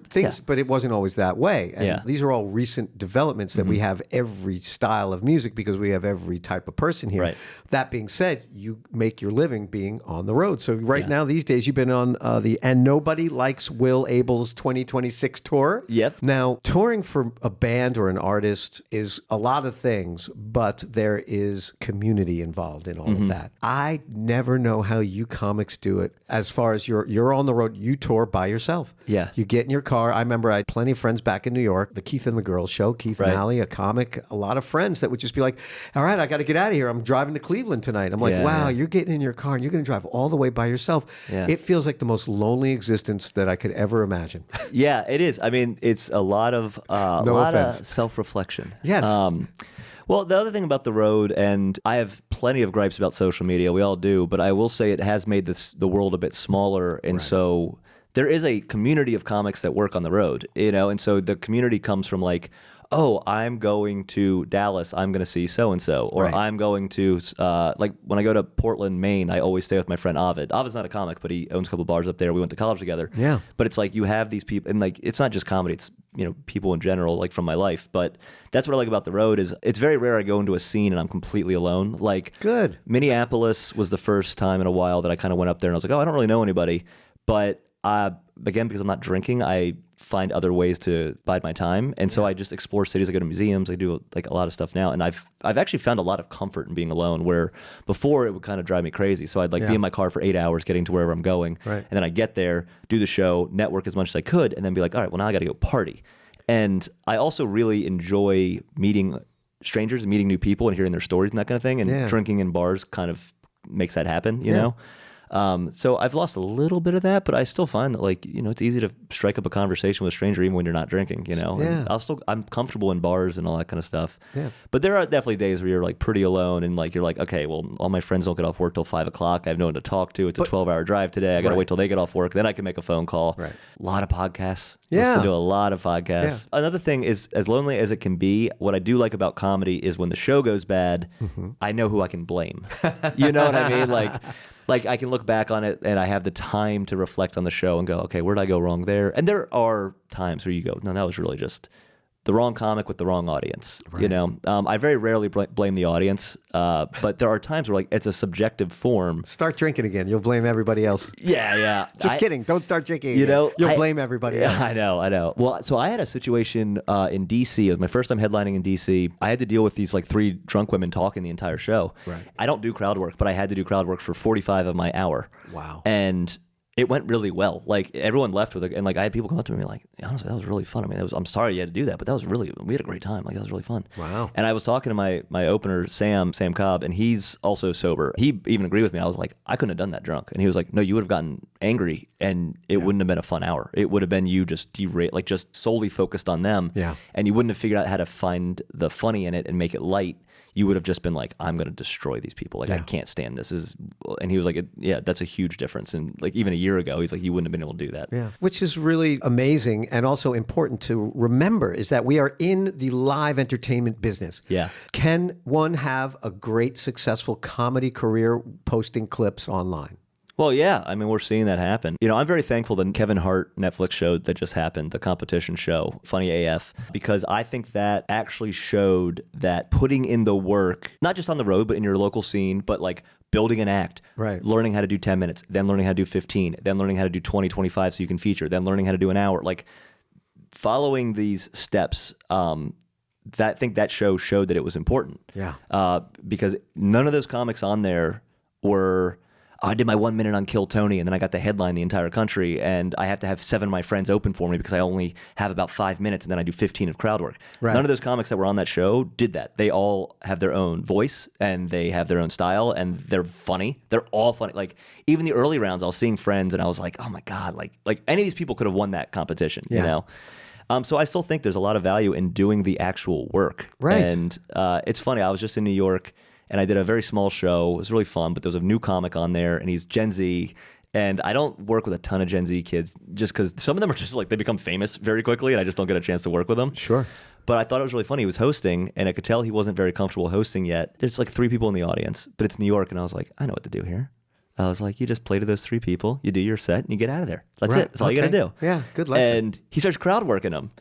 things, but it wasn't always that way. And these are all recent developments that we have every style of music because we have every type of person here. Right. That being said, you make your living being on the road. So now these days you've been on the And Nobody Likes Will Abeles 2026 tour. Yep. Now, touring for a band or an artist is a lot of things, but there is community involved in all of that. I never know how you comics do it. As far as you're on the road, you tour by yourself. Yeah. You get in your car. I remember I had plenty of friends back in New York, the Keith and the Girls show, Keith Malley, a comic, a lot of friends that would just be like, all right, I got to get out of here. I'm driving to Cleveland tonight. I'm like, wow, you're getting in your car and you're going to drive all the way by yourself. Yeah. It feels like the most lonely existence that I could ever imagine. Yeah, it is. I mean, it's a lot of self-reflection. Yes. Well, the other thing about the road, and I have plenty of gripes about social media, we all do, but I will say it has made the world a bit smaller, and so there is a community of comics that work on the road, and so the community comes from like, oh, I'm going to Dallas, I'm going to see so-and-so, or Right. I'm going to, like when I go to Portland, Maine, I always stay with my friend Ovid. Ovid's not a comic, but he owns a couple bars up there. We went to college together. Yeah. But it's like you have these people, and like it's not just comedy, it's, people in general, like from my life. But that's what I like about the road is it's very rare I go into a scene and I'm completely alone. Like Good. Minneapolis was the first time in a while that I kind of went up there and I was like, oh, I don't really know anybody. But again, because I'm not drinking, I find other ways to bide my time, and so I just explore cities. I go to museums. I do like a lot of stuff now, and I've actually found a lot of comfort in being alone. Where before it would kind of drive me crazy. So I'd like be in my car for 8 hours getting to wherever I'm going, Right. and then I get there, do the show, network as much as I could, and then be like, all right, well now I got to go party. And I also really enjoy meeting strangers, meeting new people, and hearing their stories and that kind of thing. And drinking in bars kind of makes that happen, you know. So I've lost a little bit of that, but I still find that like, it's easy to strike up a conversation with a stranger even when you're not drinking, And I'm comfortable in bars and all that kind of stuff. Yeah. But there are definitely days where you're like pretty alone and like, you're like, okay, well, all my friends don't get off work till 5 o'clock. I have no one to talk to. It's a 12-hour drive today. I got to wait till they get off work. Then I can make a phone call. Right. A lot of podcasts. Yeah. Listen to a lot of podcasts. Yeah. Another thing is, as lonely as it can be, what I do like about comedy is when the show goes bad, I know who I can blame. You know what I mean? Like I can look back on it and I have the time to reflect on the show and go, okay, where did I go wrong there? And there are times where you go, no, that was really just the wrong comic with the wrong audience. Right. I very rarely blame the audience, but there are times where like it's a subjective form. Start drinking again. You'll blame everybody else. Yeah. Just kidding. Don't start drinking again. You'll blame everybody else. I know. Well, so I had a situation in D.C. It was my first time headlining in D.C. I had to deal with these like 3 drunk women talking the entire show. Right. I don't do crowd work, but I had to do crowd work for 45 of my hour. Wow. And it went really well. Like everyone left with it, and like I had people come up to me like, honestly, that was really fun. I mean, I'm sorry you had to do that, but we had a great time. Like that was really fun. Wow. And I was talking to my opener, Sam Cobb, and he's also sober. He even agreed with me. I was like, I couldn't have done that drunk. And he was like, no, you would have gotten angry and it wouldn't have been a fun hour. It would have been you just like just solely focused on them. Yeah. And you wouldn't have figured out how to find the funny in it and make it light. You would have just been like, I'm going to destroy these people. Like, I can't stand this. And he was like, yeah, that's a huge difference. And like even a year ago, he's like, you wouldn't have been able to do that. Yeah. Which is really amazing and also important to remember is that we are in the live entertainment business. Yeah. Can one have a great, successful comedy career posting clips online? Well, yeah. I mean, we're seeing that happen. I'm very thankful that Kevin Hart Netflix show that just happened, the competition show, Funny AF, because I think that actually showed that putting in the work, not just on the road, but in your local scene, but like building an act, right? Learning how to do 10 minutes, then learning how to do 15, then learning how to do 20, 25 so you can feature, then learning how to do an hour. Like following these steps, I think that show showed that it was important. Yeah. Because none of those comics on there were... I did my 1 minute on Kill Tony, and then I got to headline the entire country, and I have to have 7 of my friends open for me because I only have about 5 minutes, and then I do 15 of crowd work. Right. None of those comics that were on that show did that. They all have their own voice, and they have their own style, and they're funny. They're all funny. Like, even the early rounds, I was seeing friends, and I was like, oh my God, like any of these people could have won that competition, you know? So I still think there's a lot of value in doing the actual work. Right. And it's funny, I was just in New York, and I did a very small show. It was really fun, but there was a new comic on there, and he's Gen Z. And I don't work with a ton of Gen Z kids just because some of them are just like, they become famous very quickly, and I just don't get a chance to work with them. Sure. But I thought it was really funny. He was hosting, and I could tell he wasn't very comfortable hosting yet. There's like 3 people in the audience, but it's New York, and I was like, I know what to do here. I was like, you just play to those 3 people, you do your set, and you get out of there. That's it. That's all you got to do. Yeah, good lesson. And he starts crowd working them.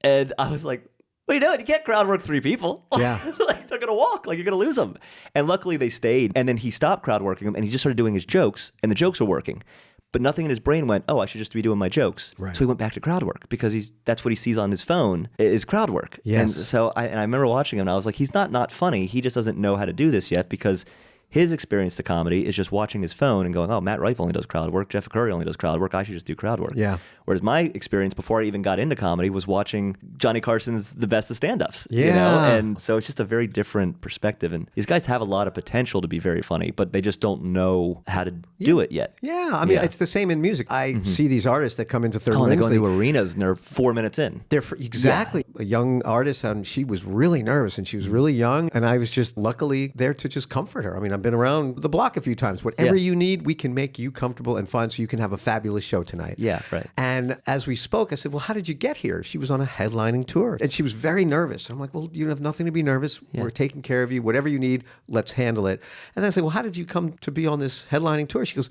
And I was like, what are you doing? You can't crowd work 3 people. Yeah. Like they're going to walk. Like you're going to lose them. And luckily they stayed. And then he stopped crowd working them and he just started doing his jokes and the jokes were working. But nothing in his brain went, oh, I should just be doing my jokes. Right. So he went back to crowd work because that's what he sees on his phone is crowd work. Yes. And so I remember watching him and I was like, he's not funny. He just doesn't know how to do this yet because his experience to comedy is just watching his phone and going, oh, Matt Rife only does crowd work. Jeff Curry only does crowd work. I should just do crowd work. Yeah. Whereas my experience before I even got into comedy was watching Johnny Carson's The Best of Stand-Ups. Yeah. You know? And so it's just a very different perspective. And these guys have a lot of potential to be very funny, but they just don't know how to do it yet. Yeah. I mean, it's the same in music. I see these artists that come into third rings. They go into arenas and they're 4 minutes in. Exactly. Yeah. A young artist, and she was really nervous and she was really young. And I was just luckily there to just comfort her. I mean, I've been around the block a few times. Whatever you need, we can make you comfortable and fun so you can have a fabulous show tonight. Yeah, right. And as we spoke, I said, well, how did you get here? She was on a headlining tour and she was very nervous. I'm like, well, you have nothing to be nervous. We're taking care of you. Whatever you need, let's handle it. And then I said, well, how did you come to be on this headlining tour? She goes,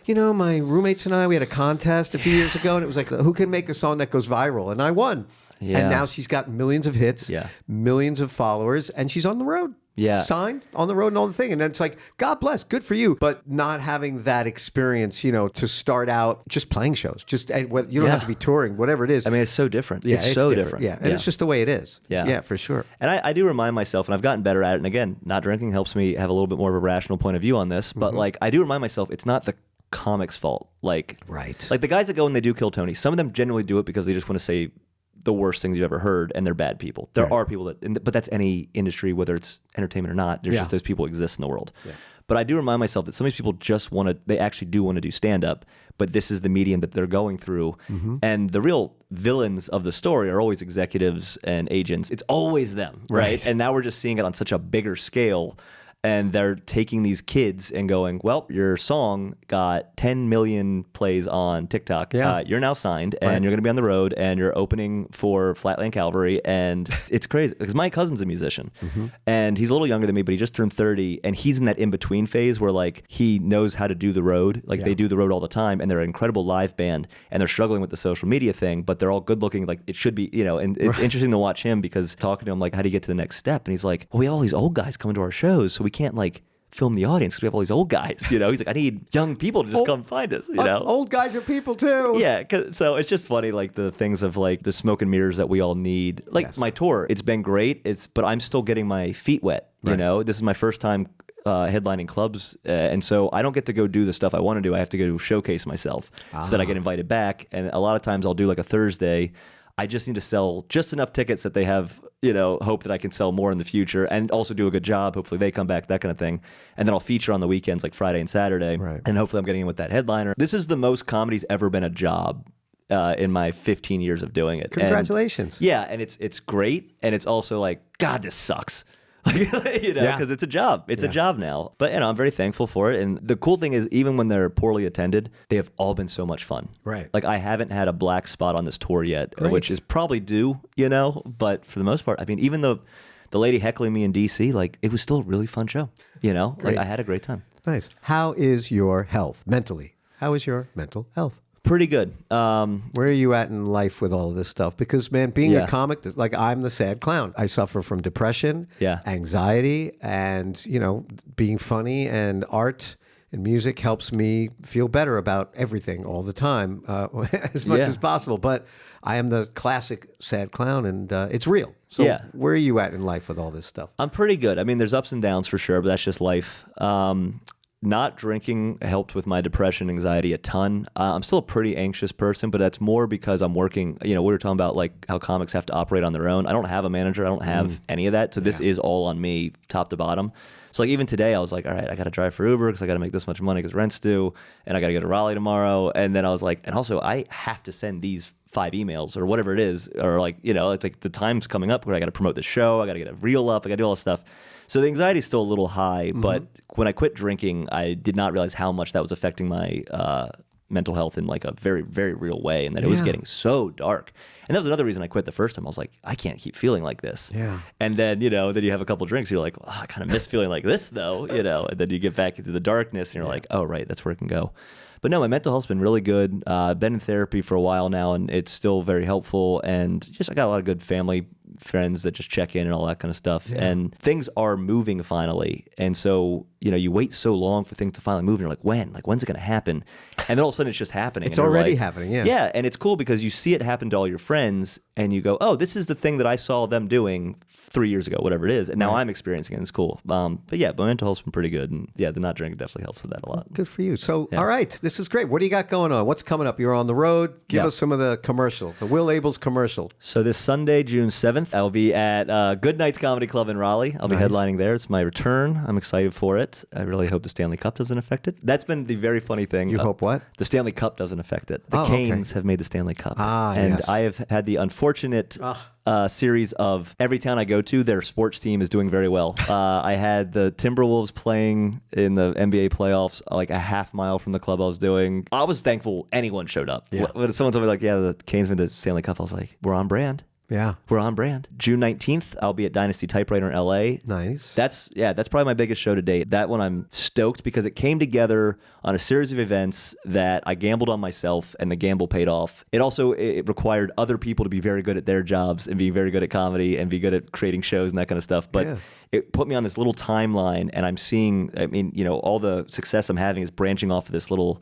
my roommates and I, we had a contest a few years ago, and it was like, who can make a song that goes viral? And I won. Yeah. And now she's got millions of hits, millions of followers, and she's on the road. Yeah. Signed on the road and all the thing. And then it's like, God bless, good for you. But not having that experience, to start out just playing shows. You don't have to be touring, whatever it is. I mean, it's so different. Yeah, it's so different. Yeah. And it's just the way it is. Yeah. Yeah, for sure. And I do remind myself, and I've gotten better at it. And again, not drinking helps me have a little bit more of a rational point of view on this. But I do remind myself, it's not the comics' fault. Like the guys that go and they do Kill Tony, some of them generally do it because they just want to say the worst things you've ever heard, and they're bad people. There are people but that's any industry, whether it's entertainment or not. There's just those people exist in the world. Yeah. But I do remind myself that some of these people they actually do want to do stand-up, but this is the medium that they're going through. And the real villains of the story are always executives and agents. It's always them, right? And now we're just seeing it on such a bigger scale. And they're taking these kids and going, well, your song got 10 million plays on TikTok. Yeah. You're now signed, and you're going to be on the road, and you're opening for Flatland Cavalry. And it's crazy because my cousin's a musician, and he's a little younger than me, but he just turned 30, and he's in that in-between phase where he knows how to do the road. They do the road all the time, and they're an incredible live band, and they're struggling with the social media thing, but they're all good looking. It should be, and it's interesting to watch him because talking to him, how do you get to the next step? And he's like, well, we have all these old guys coming to our shows, so we can't film the audience because we have all these old guys. He's like, I need young people to just come find us. Old guys are people too. Yeah, so it's just funny, the things of the smoke and mirrors that we all need. My tour, it's been great. But I'm still getting my feet wet. This is my first time headlining clubs, and so I don't get to go do the stuff I want to do. I have to go showcase myself so that I get invited back. And a lot of times I'll do a Thursday. I just need to sell just enough tickets that they have, hope that I can sell more in the future and also do a good job. Hopefully they come back, that kind of thing. And then I'll feature on the weekends like Friday and Saturday. Right. And hopefully I'm getting in with that headliner. This is the most comedy's ever been a job in my 15 years of doing it. Congratulations. And it's great. And it's also God, this sucks. Because it's a job. It's a job now. But, I'm very thankful for it. And the cool thing is, even when they're poorly attended, they have all been so much fun. Right. I haven't had a black spot on this tour yet, which is probably due, but for the most part, even the lady heckling me in D.C., it was still a really fun show, I had a great time. Nice. How is your health mentally? How is your mental health? Pretty good. Where are you at in life with all of this stuff? Because, man, being a comic, I'm the sad clown. I suffer from depression, anxiety, and, being funny, and art and music helps me feel better about everything all the time, as much as possible. But I am the classic sad clown, and it's real. So where are you at in life with all this stuff? I'm pretty good. There's ups and downs for sure, but that's just life. Not drinking helped with my depression, anxiety a ton. I'm still a pretty anxious person, but that's more because I'm working. We were talking about how comics have to operate on their own. I don't have a manager. I don't have any of that. So this is all on me, top to bottom. So even today, I was like, all right, I got to drive for Uber because I got to make this much money because rent's due, and I got to go to Raleigh tomorrow. And then I was like, and also I have to send these 5 emails or whatever it is, or it's the time's coming up where I got to promote the show. I got to get a reel up. I got to do all this stuff. So the anxiety is still a little high, but when I quit drinking, I did not realize how much that was affecting my mental health in a very, very real way, and that it was getting so dark. And that was another reason I quit the first time. I was like, I can't keep feeling like this. Yeah. And then, then you have a couple drinks, you're like, oh, I kind of miss feeling like this though, and then you get back into the darkness and you're like, oh, right, that's where it can go. But no, my mental health's been really good. I've been in therapy for a while now, and it's still very helpful. And I got a lot of good family friends that just check in and all that kind of stuff. Yeah. And things are moving finally. And so, you wait so long for things to finally move, and you're like, when? When's it going to happen? And then all of a sudden it's just happening. It's already happening, yeah. Yeah, and it's cool because you see it happen to all your friends, and you go, oh, this is the thing that I saw them doing 3 years ago, whatever it is, and now I'm experiencing it, and it's cool. But my mental health's been pretty good, and the not drinking definitely helps with that a lot. Good for you. So, all right, this is great. What do you got going on? What's coming up? You're on the road. Give us some of the commercial, the Will Abeles commercial. So this Sunday, June 7th, I'll be at Good Nights Comedy Club in Raleigh. I'll be headlining there. It's my return. I'm excited for it. but I really hope the Stanley Cup doesn't affect it. That's been the very funny thing. You hope what? The Stanley Cup doesn't affect it. The Canes have made the Stanley Cup. And yes. I have had the unfortunate series of every town I go to, their sports team is doing very well. I had the Timberwolves playing in the NBA playoffs like a half mile from the club I was doing. I was thankful anyone showed up. Yeah. When someone told me like, yeah, the Canes made the Stanley Cup, I was like, we're on brand. Yeah. We're on brand. June 19th, I'll be at Dynasty Typewriter in LA. Nice. That's probably my biggest show to date. That one I'm stoked because it came together on a series of events that I gambled on myself, and the gamble paid off. It required other people to be very good at their jobs and be very good at comedy and be good at creating shows and that kind of stuff. But it put me on this little timeline, and I'm seeing, all the success I'm having is branching off of this little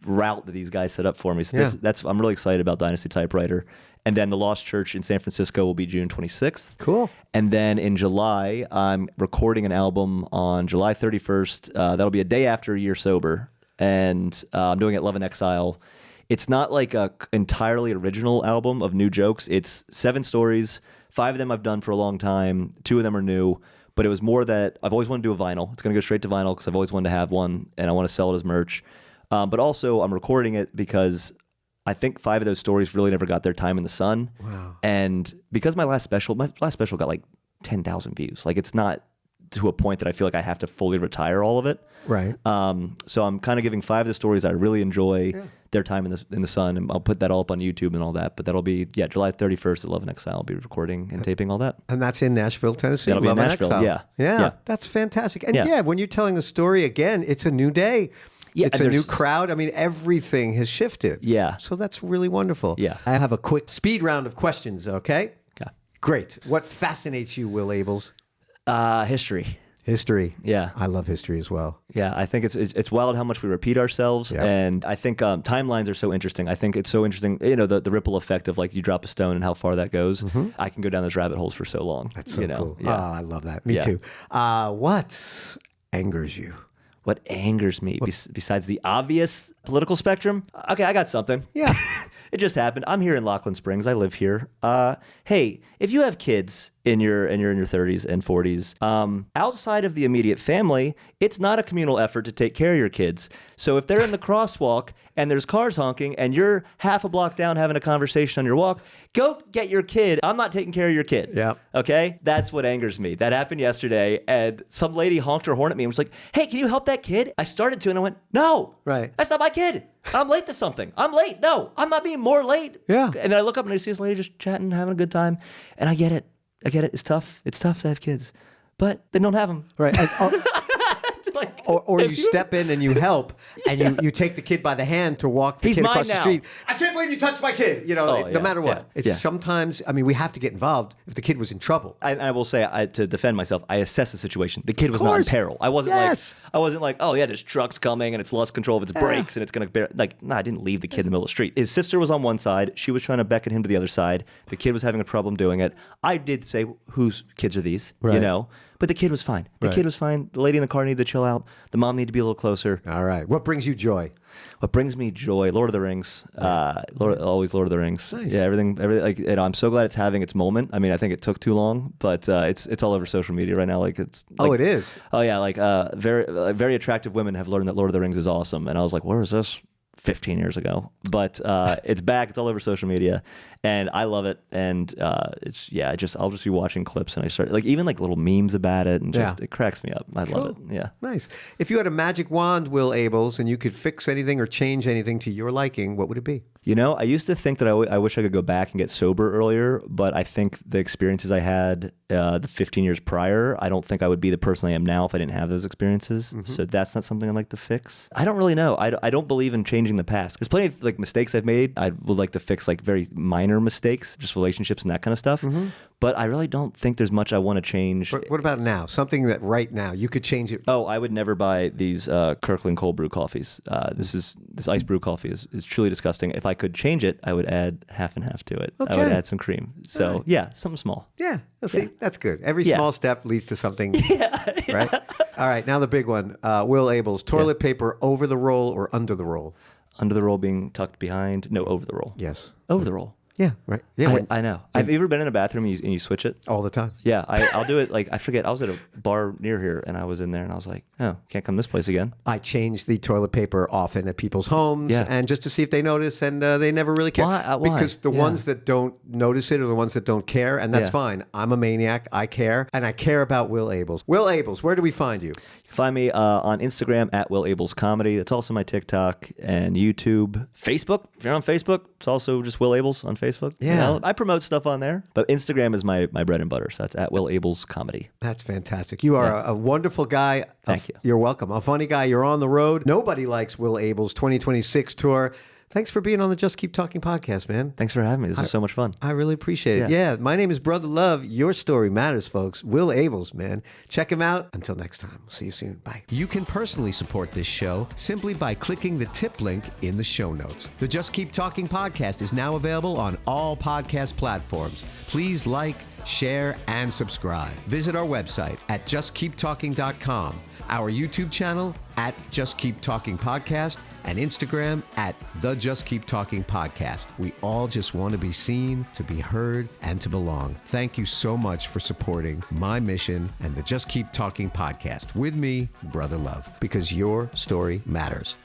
route that these guys set up for me. So I'm really excited about Dynasty Typewriter. And then the Lost Church in San Francisco will be June 26th. Cool. And then in July, I'm recording an album on July 31st. That'll be a day after a year sober. And I'm doing it Love and Exile. It's not like a entirely original album of new jokes. It's 7 stories. 5 of them I've done for a long time. 2 of them are new. But it was more that I've always wanted to do a vinyl. It's going to go straight to vinyl because I've always wanted to have one, and I want to sell it as merch. But also, I'm recording it because I think 5 of those stories really never got their time in the sun. Wow. And because my last special got like 10,000 views. Like, it's not to a point that I feel like I have to fully retire all of it. Right. So I'm kind of giving 5 of the stories I really enjoy their time in the sun, and I'll put that all up on YouTube and all that. But that'll be July 31st at Love and Exile. I'll be recording and taping all that. And that's in Nashville, Tennessee. That'll be in Love and Nashville. Exile. Yeah. That's fantastic. And when you're telling a story again, it's a new day. Yeah, it's a new crowd. I mean, everything has shifted. Yeah. So that's really wonderful. Yeah. I have a quick speed round of questions, okay? Okay. Great. What fascinates you, Will Abeles? History. History. Yeah. I love history as well. Yeah, I think it's wild how much we repeat ourselves, and I think timelines are so interesting. I think it's so interesting, the ripple effect of like you drop a stone and how far that goes. Mm-hmm. I can go down those rabbit holes for so long. That's so cool. Yeah. Oh, I love that. Me too. What angers you? What angers me besides the obvious political spectrum? Okay, I got something. Yeah. It just happened. I'm here in Laughlin Springs. I live here. Hey, if you have kids in your 30s and 40s, outside of the immediate family, it's not a communal effort to take care of your kids. So if they're in the crosswalk and there's cars honking and you're half a block down having a conversation on your walk, go get your kid. I'm not taking care of your kid. Yeah. Okay? That's what angers me. That happened yesterday, and some lady honked her horn at me and was like, hey, can you help that kid? I started to, and I went, no. Right. That's not my kid. I'm late to something. I'm late. No, I'm not being more late. Yeah. And then I look up and I see this lady just chatting, having a good time. And I get it. It's tough. It's tough to have kids. But they don't have them. Right. Or you step in and you help, and you take the kid by the hand to walk the kid across the street. I can't believe you touched my kid. No matter what. It's sometimes, we have to get involved if the kid was in trouble. I will say, to defend myself, I assessed the situation. The kid was not in peril. I wasn't like, oh yeah, there's trucks coming and it's lost control of its brakes and it's going to bear. I didn't leave the kid in the middle of the street. His sister was on one side. She was trying to beckon him to the other side. The kid was having a problem doing it. I did say, whose kids are these? Right. But the kid was fine. The kid was fine. The lady in the car needed to chill out. The mom needed to be a little closer. All right. What brings you joy? What brings me joy? Lord of the Rings. Always Lord of the Rings. Nice. Yeah, everything. I'm so glad it's having its moment. I think it took too long, but it's all over social media right now. It is. Oh yeah, very attractive women have learned that Lord of the Rings is awesome, and I was like, where is this? 15 years ago, but it's back. It's all over social media, and I love it. And I'll just be watching clips, and I start even little memes about it, and it cracks me up. I love it. Yeah, nice. If you had a magic wand, Will Abeles, and you could fix anything or change anything to your liking, what would it be? I used to think that I wish I could go back and get sober earlier, but I think the experiences I had the 15 years prior, I don't think I would be the person I am now if I didn't have those experiences. Mm-hmm. So that's not something I'd like to fix. I don't really know. I don't believe in changing the past. There's plenty of mistakes I've made. I would like to fix very minor mistakes, just relationships and that kind of stuff. Mm-hmm. But I really don't think there's much I want to change. But what about now? Something that right now you could change it. Oh, I would never buy these Kirkland cold brew coffees. This ice brew coffee is truly disgusting. If I could change it, I would add half and half to it. Okay. I would add some cream. So something small. Yeah. See, that's good. Every small step leads to something. Right? All right. Now the big one. Will Abeles, toilet paper over the roll or under the roll? Under the roll being tucked behind? No, over the roll. Yes. Over the roll. Yeah, right. Yeah, I know. Have you ever been in a bathroom and you switch it? all the time. Yeah, I'll do it. Like, I forget. I was at a bar near here, and I was in there, and I was like, oh, can't come this place again. I change the toilet paper often at people's homes, Yeah. and just to see if they notice, and they never really care. Why? Because the Yeah. ones that don't notice it are the ones that don't care, and that's Yeah. fine. I'm a maniac. I care, and I care about Will Abeles. Will Abeles, where do we find you? You can find me on Instagram at Will Abeles Comedy. That's also my TikTok and YouTube. Facebook, if you're on Facebook, it's also just Will Abeles on Facebook. Yeah. You know, I promote stuff on there, but Instagram is my bread and butter. So that's at Will Abeles Comedy. That's fantastic. You are a wonderful guy. Thank you. You're welcome. A funny guy. You're on the road. Nobody likes Will Abeles' 2026 tour. Thanks for being on the Just Keep Talking podcast, man. Thanks for having me. This was so much fun. I really appreciate it. Yeah, my name is Brother Love. Your story matters, folks. Will Abeles, man. Check him out. Until next time, we'll see you soon. Bye. You can personally support this show simply by clicking the tip link in the show notes. The Just Keep Talking podcast is now available on all podcast platforms. Please like, share, and subscribe. Visit our website at justkeeptalking.com, our YouTube channel at Just Keep Talking Podcast, and Instagram at The Just Keep Talking Podcast. We all just want to be seen, to be heard, and to belong. Thank you so much for supporting my mission and the Just Keep Talking Podcast with me, Brother Love, because your story matters.